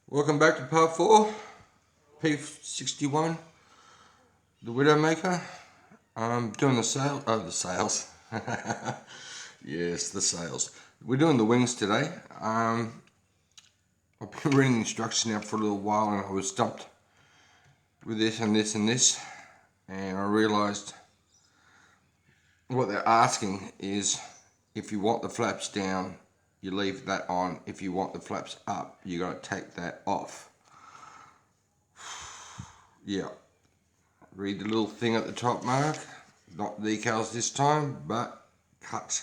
Welcome back to part 4, P-61, the Widowmaker. I'm doing the sales. Yes, the sales. We're doing the wings today. I've been reading the instructions now for a little while and I was stumped with this and this and this. And I realised what they're asking is if you want the flaps down, you leave that on. If you want the flaps up, you got to take that off. Yeah, read the little thing at the top, Mark. Not decals this time, but cut.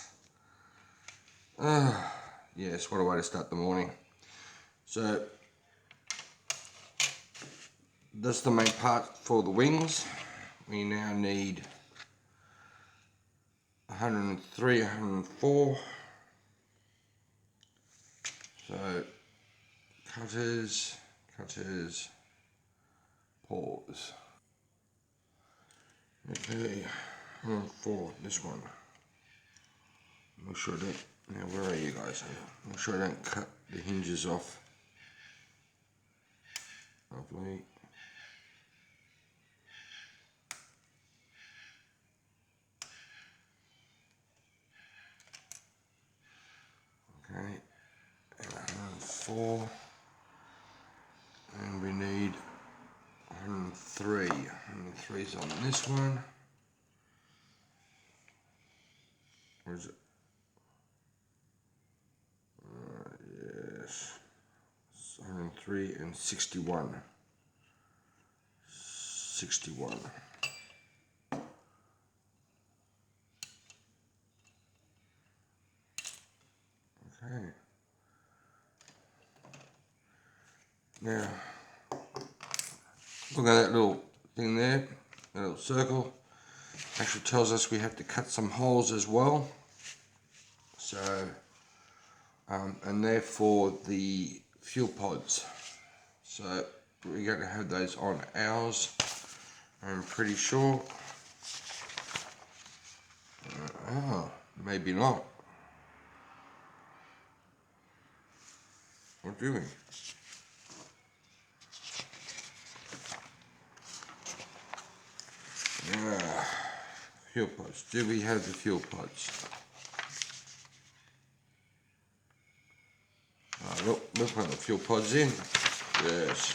Yes, what a way to start the morning. So that's the main part for the wings. We now need 103, 104. So cutters, pause. Okay, 104, this one. Make sure I don't, now where are you guys? Make sure I don't cut the hinges off. Lovely. Okay, and 104. And we need 103. 103's on this one. Where is it? Yes. 103 and 61. 61. Okay. Now, look at that little thing there, that little circle. Actually tells us we have to cut some holes as well. So, and they're for the fuel pods. So we're going to have those on ours, I'm pretty sure. Maybe not. What do we? Fuel pods. Do we have the fuel pods? Look, we'll put the fuel pods in. Yes.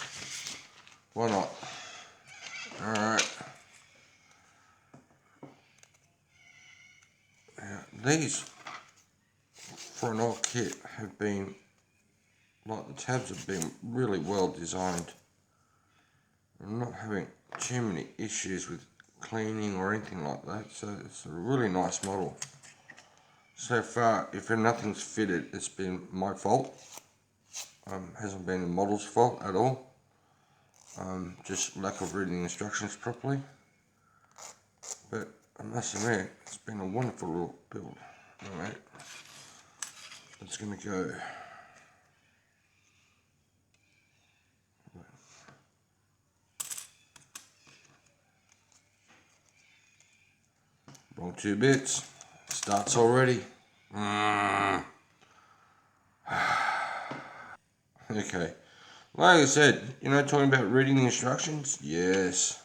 Why not? Alright. Now, these, for an old kit, have been, like the tabs have been really well designed. I'm not having too many issues with cleaning or anything like that, so it's a really nice model. So far, if nothing's fitted, it's been my fault. Hasn't been the model's fault at all. Just lack of reading the instructions properly. But I must admit, it's been a wonderful little build. Alright, it's going to go. Wrong 2 bits. Starts already. Okay. Like I said, talking about reading the instructions? Yes.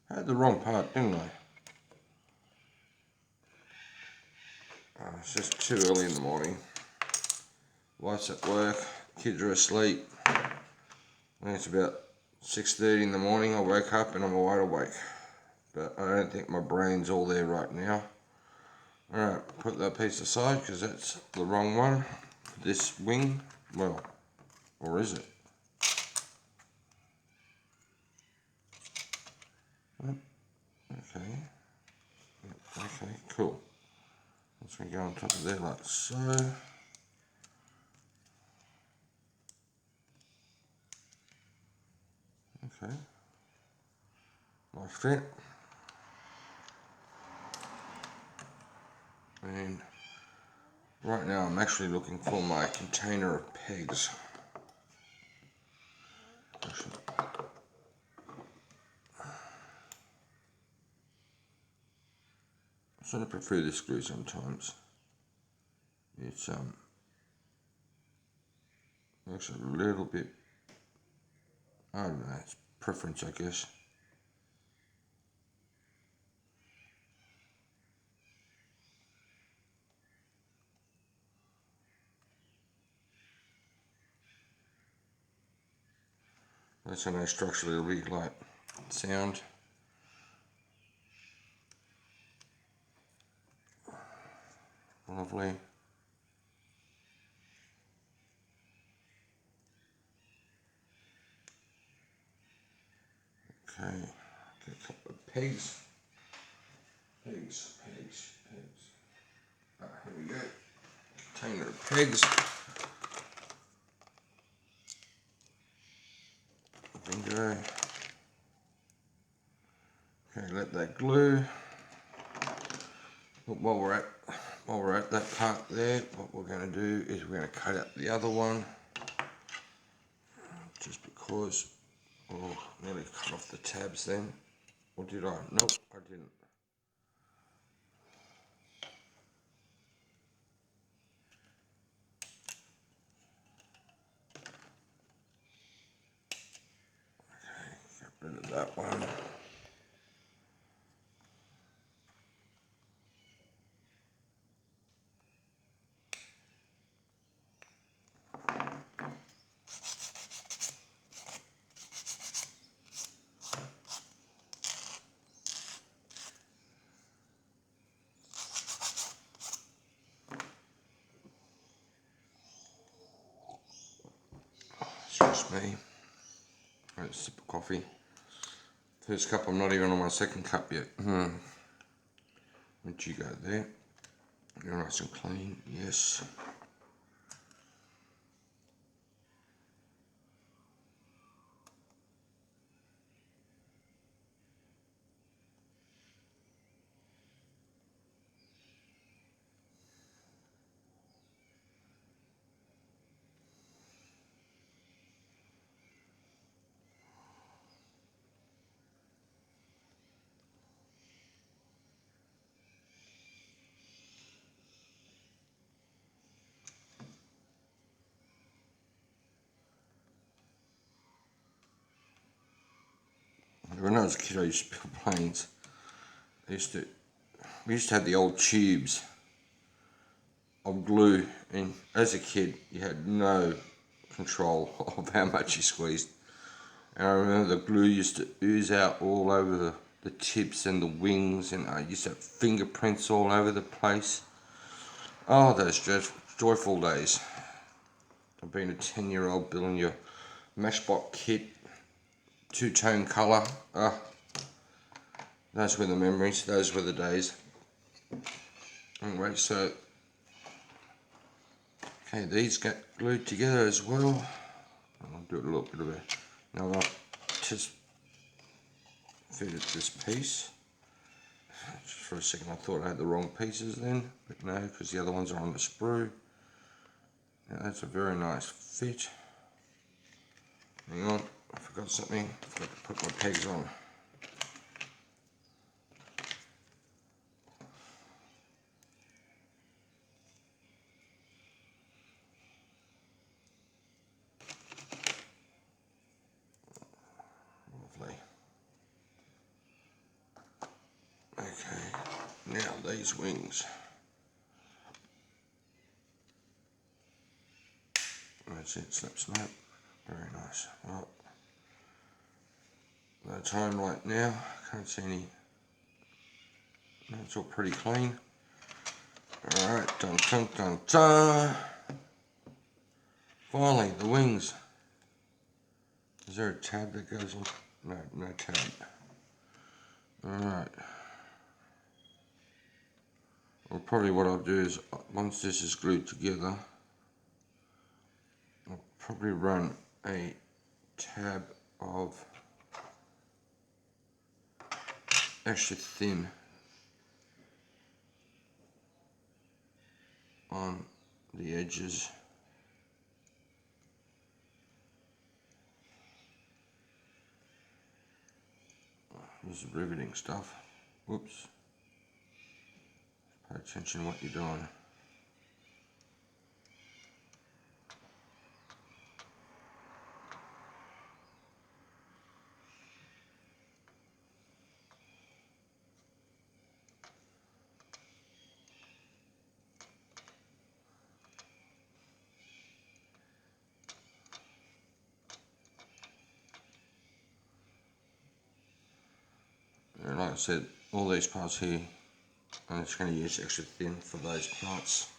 I had the wrong part, didn't I? It's just too early in the morning. Wife's at work, kids are asleep. And it's about 6:30 in the morning. I wake up and I'm wide awake. But I don't think my brain's all there right now. Alright, put that piece aside because that's the wrong one. This wing, well, or is it? Okay. Okay, cool. That's going to go on top of there like so. Okay. Like that. And right now I'm actually looking for my container of pegs. I sort of prefer this glue sometimes. It's Looks a little bit, I don't know, it's preference, I guess. That's a nice structurally really like sound. Lovely. Okay, get a couple of pegs. Pegs. Ah, here we go. Container of pegs. Bingo. Okay, let that glue. But while we're at that part there, what we're going to do is we're going to cut out the other one. Just because, oh, nearly cut off the tabs then. Or did I? Nope, I didn't. Get rid of that one. Excuse me. Right, a sip of coffee. First cup, I'm not even on my second cup yet. Once you go there, you're nice and clean, yes. When I was a kid, I used to build planes. We used to have the old tubes of glue, and as a kid, you had no control of how much you squeezed. And I remember the glue used to ooze out all over the tips and the wings, and I used to have fingerprints all over the place. Oh, those joyful days of being a 10-year-old building your Mashbot kit, two-tone colour. Those were the memories, those were the days. Anyway, so, okay, these get glued together as well. I'll do a little bit of another just fitted this piece. Just for a second I thought I had the wrong pieces then, but no, because the other ones are on the sprue. Now that's a very nice fit. Hang on, I forgot something. I forgot to put my pegs on. Lovely. Okay, now these wings. That's it, snap, snap. Very nice. Well, no time like now. Can't see any. No, it's all pretty clean. Alright, dun dun dun dun. Finally, the wings. Is there a tab that goes on? No, no tab. Alright. Well, probably what I'll do is, once this is glued together, I'll probably run a tab of extra thin on the edges. This is riveting stuff. Whoops. Pay attention to what you're doing. I said, all these parts here, I'm just going to use extra thin for those parts.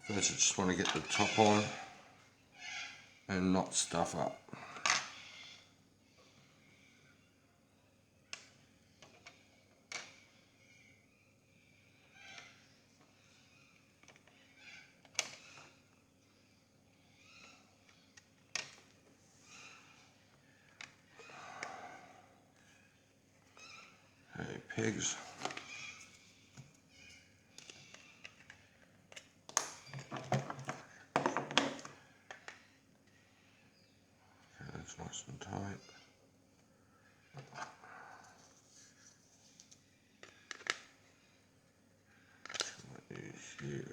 First I just want to get the top on and not stuff up. Okay, pegs. That's nice and tight. Here.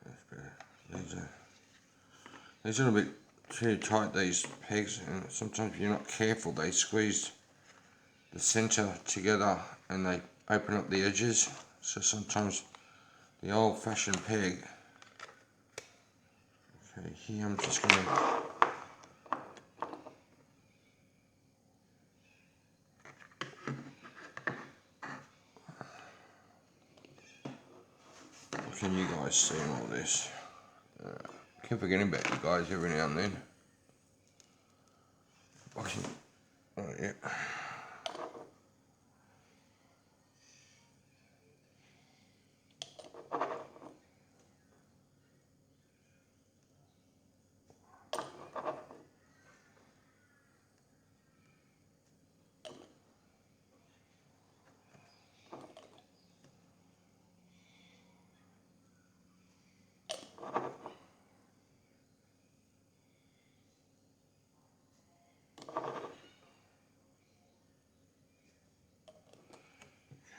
That's better. These are a bit too tight, these pegs, and sometimes if you're not careful they squeeze the centre together and they open up the edges. So sometimes the old-fashioned peg. Okay, here I'm just going to can you guys see all this? Keep forgetting about you guys every now and then. Oh yeah.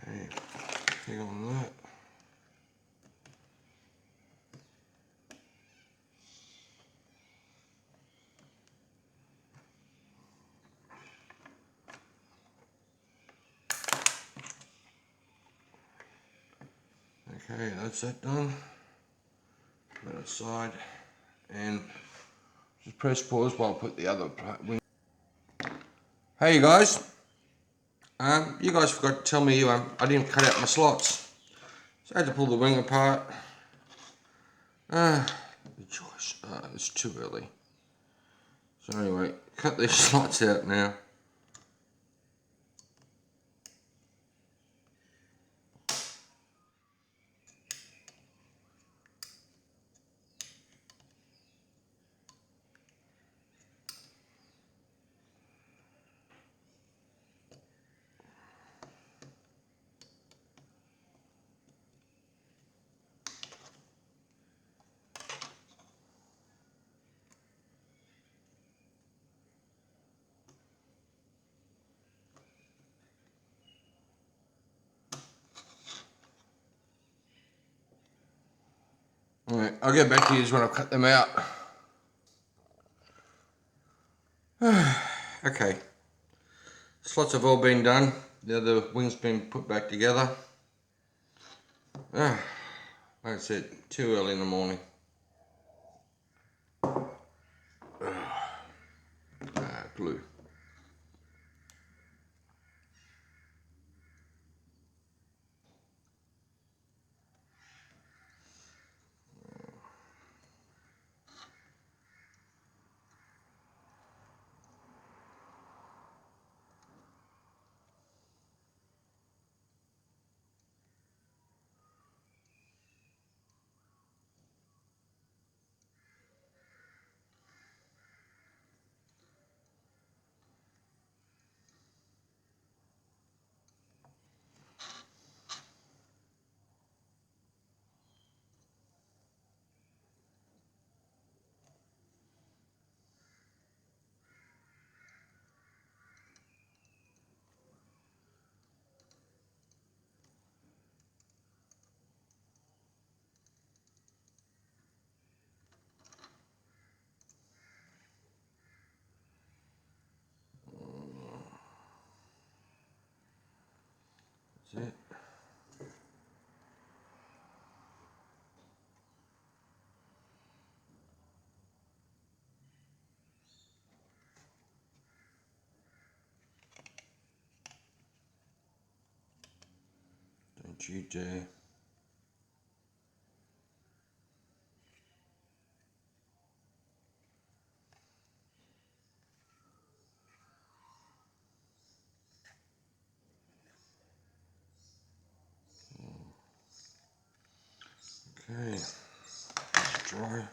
Okay, hang on that. Okay, that's that done. Put it aside and just press pause while I put the other wing. Hey you guys, you guys forgot to tell me I didn't cut out my slots, so I had to pull the wing apart. Rejoice, it's too early. So anyway, cut these slots out now. Alright, I'll get back to you when I've cut them out. Okay, slots have all been done. The other wing's been put back together. Like I said, too early in the morning. Glue. Don't you dare. Okay, it's dry.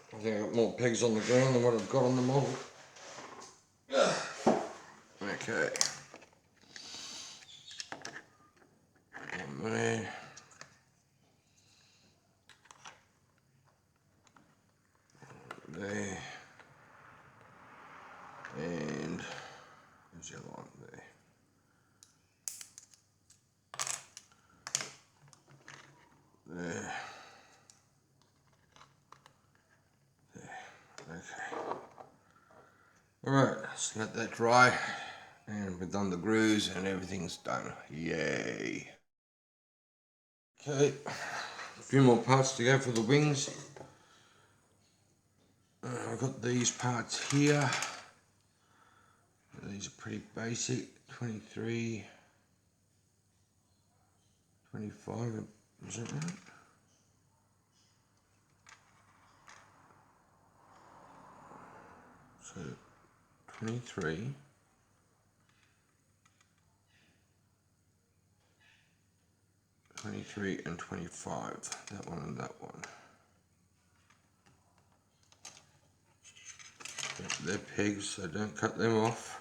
I think I've got more pegs on the ground than what I've got on the model. Okay. One there. There. And there's the other one there. There. There. Okay. Alright, let's let that dry. And we've done the grooves and everything's done. Yay. Okay. A few more parts to go for the wings. I've got these parts here. These are pretty basic. 23, 25, is that right? So 23, 23 and 25, that one and that one. They're pegs, so don't cut them off.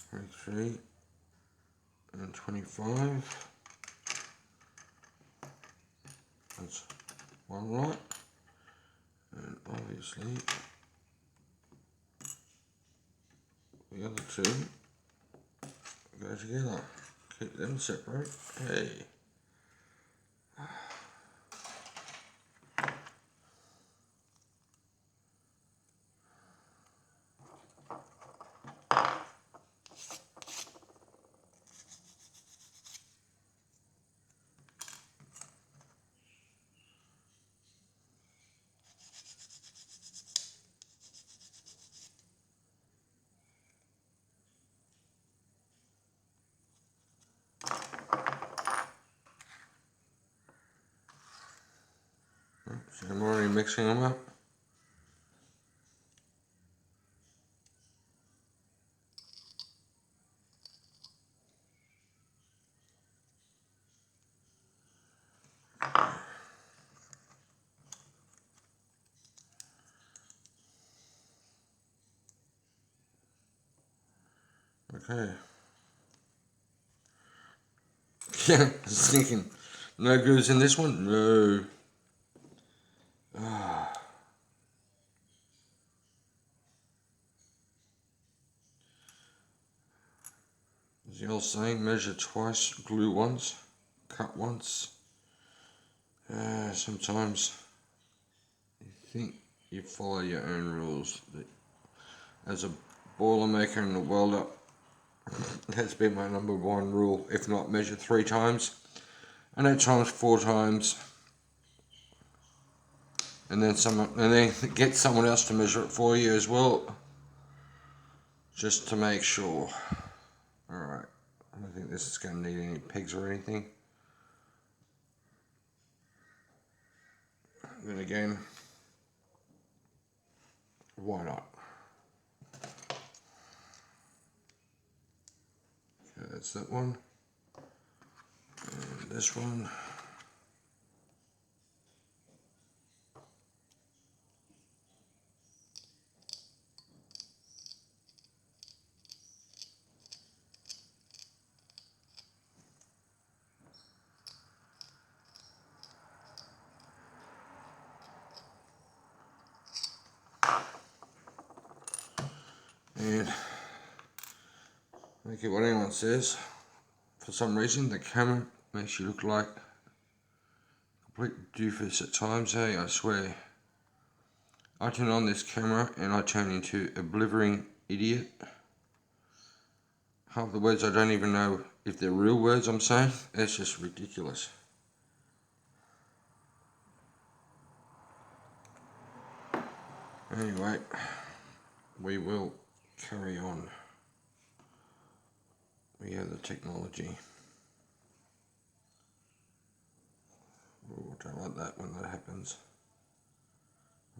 23 and 25. That's one right. And obviously the other two go together. Keep them separate. Hey. So I'm already mixing them up. Okay. Yeah, I was thinking, no grooves in this one? No. As the old saying, measure twice, glue once, cut once. Sometimes you think you follow your own rules. As a boilermaker and a welder, that's been my #1 rule. If not, measure 3 times, and at times 4 times, and then get someone else to measure it for you as well, just to make sure. All right, I don't think this is going to need any pegs or anything. Then again, why not? Okay, that's that one. And this one. And make it what anyone says. For some reason, the camera makes you look like a complete doofus at times, hey, I swear. I turn on this camera and I turn into a blithering idiot. Half the words I don't even know if they're real words I'm saying. It's just ridiculous. Anyway, we will carry on. We have the technology. Oh, I don't like that when that happens.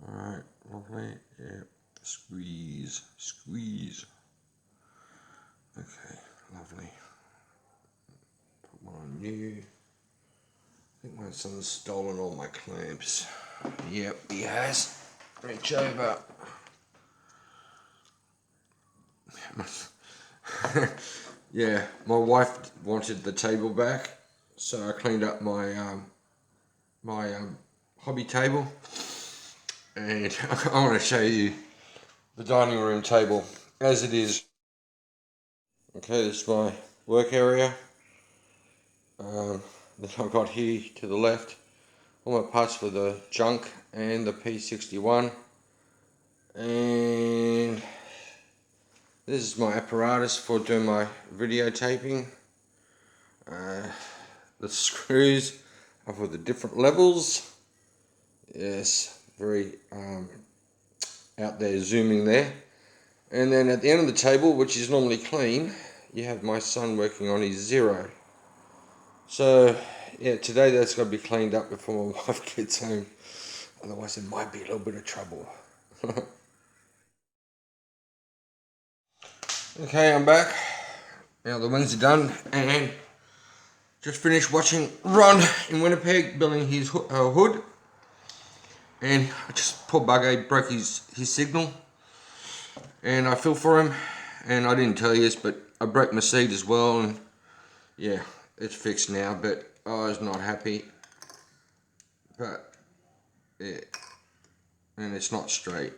Alright, lovely. Yeah, squeeze, squeeze. Okay, lovely. Put one on you. I think my son's stolen all my clamps. Yep, he has. Reach over. Yeah, my wife wanted the table back, so I cleaned up my hobby table, and I want to show you the dining room table as it is. Okay, this is my work area that I've got here to the left. All my parts for the junk and the P-61, and this is my apparatus for doing my videotaping. The screws are for the different levels. Yes, very out there zooming there. And then at the end of the table, which is normally clean, you have my son working on his zero. So yeah, today that's got to be cleaned up before my wife gets home. Otherwise there might be a little bit of trouble. Okay, I'm back. Now the wings are done, and just finished watching Ron in Winnipeg building his hood. And poor bugger broke his signal. And I feel for him. And I didn't tell you this, but I broke my seat as well. And yeah, it's fixed now, but I was not happy. But yeah, and it's not straight.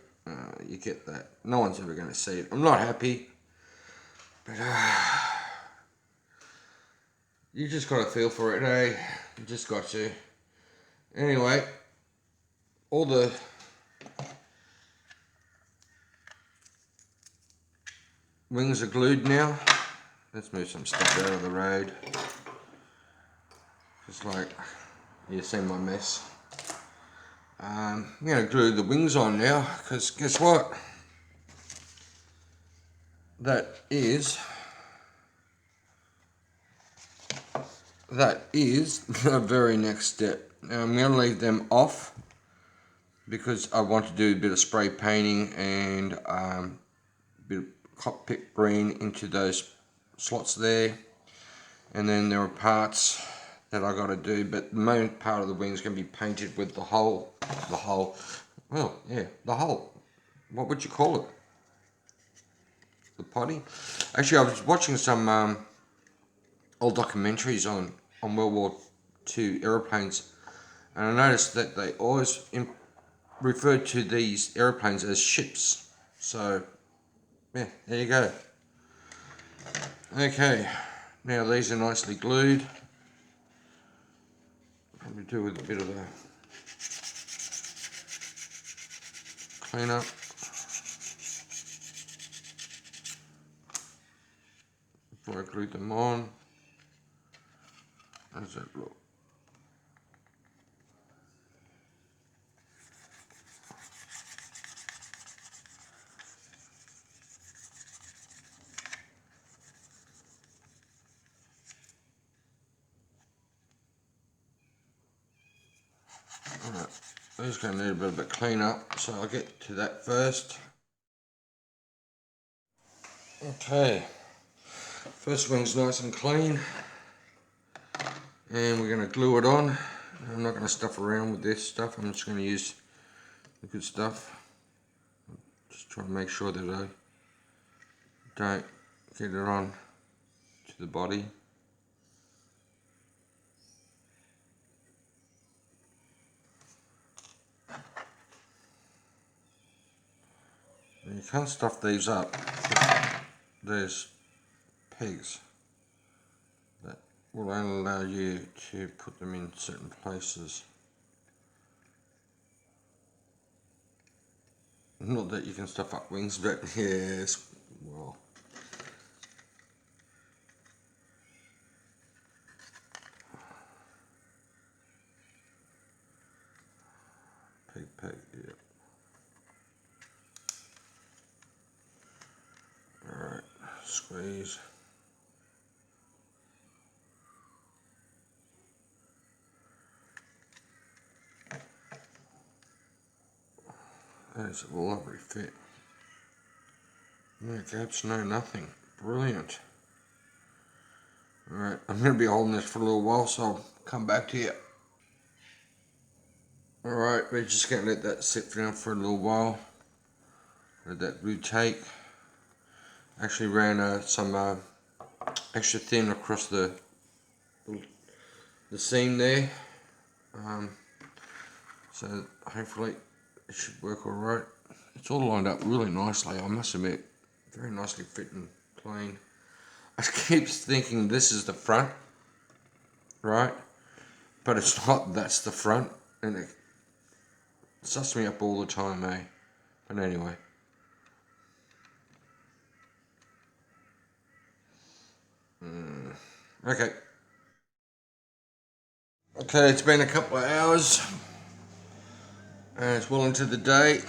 You get that. No one's ever going to see it. I'm not happy. But you just got to feel for it, eh? You just got to. Anyway, all the wings are glued now. Let's move some stuff out of the road. Just like you see my mess. I'm going to glue the wings on now, because guess what? That is the very next step. Now I'm going to leave them off because I want to do a bit of spray painting and a bit of cockpit green into those slots there. And then there are parts that I got to do, but the main part of the wing is going to be painted with the hole. Well, yeah, the hole. What would you call it? The potty? Actually, I was watching some old documentaries on World War II aeroplanes, and I noticed that they always referred to these aeroplanes as ships. So, yeah, there you go. Okay, now these are nicely glued. Probably do with a bit of a clean up. Before I glue them on. How does that look? Alright, these are going to need a bit of a clean up, so I'll get to that first. Okay, first wing's nice and clean, and we're going to glue it on. I'm not going to stuff around with this stuff, I'm just going to use the good stuff. Just trying to make sure that I don't get it on to the body. And you can't stuff these up. There's pegs that will only allow you to put them in certain places. Not that you can stuff up wings, but yes, well. Peg, yeah. squeeze. That's a lovely fit. No gaps, no nothing. Brilliant. Alright, I'm going to be holding this for a little while, so I'll come back to you. Alright, we're just going to let that sit down for a little while. Let that glue take. Actually ran some extra thin across the seam there. So hopefully it should work alright. It's all lined up really nicely, I must admit. Very nicely fit and clean. I keep thinking this is the front, right? But it's not, that's the front. And it sucks me up all the time, eh? But anyway. Okay. Okay, it's been a couple of hours. And it's well into the day.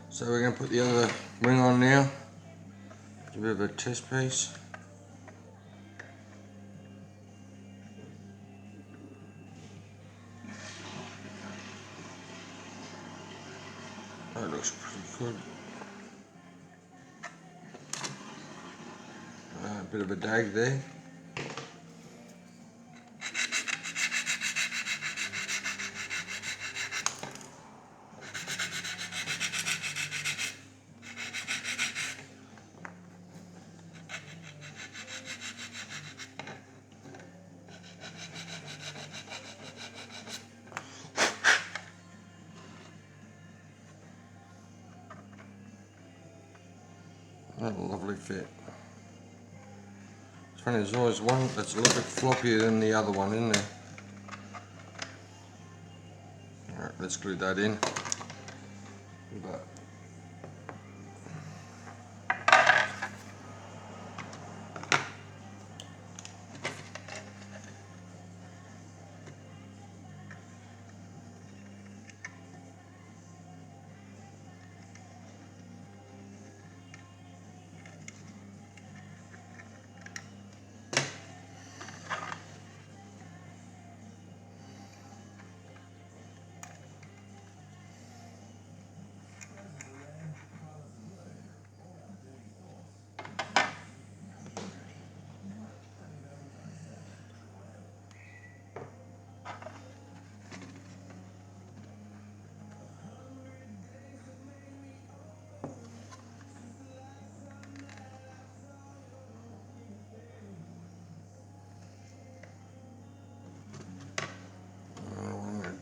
So we're going to put the other ring on now. A bit of a test piece. That looks pretty good. A bit of a dag there. What a lovely fit. It's funny, there's always one that's a little bit floppier than the other one, isn't there? Alright, let's glue that in.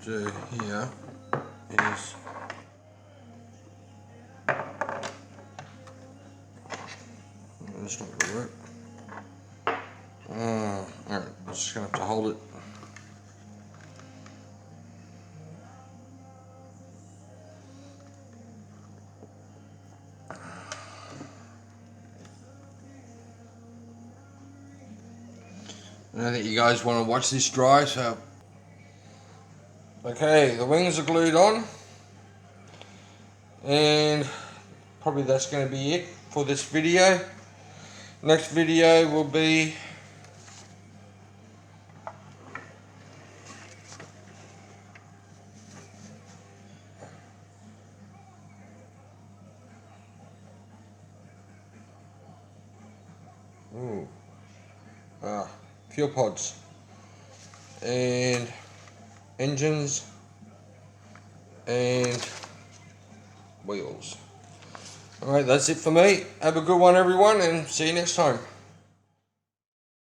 Do here is it's not going to work. Alright, I'm just going to have to hold it. I don't think you guys want to watch this dry, so okay, the wings are glued on, and probably that's going to be it for this video. Next video will be fuel pods and engines and wheels. Alright, that's it for me. Have a good one everyone, and see you next time.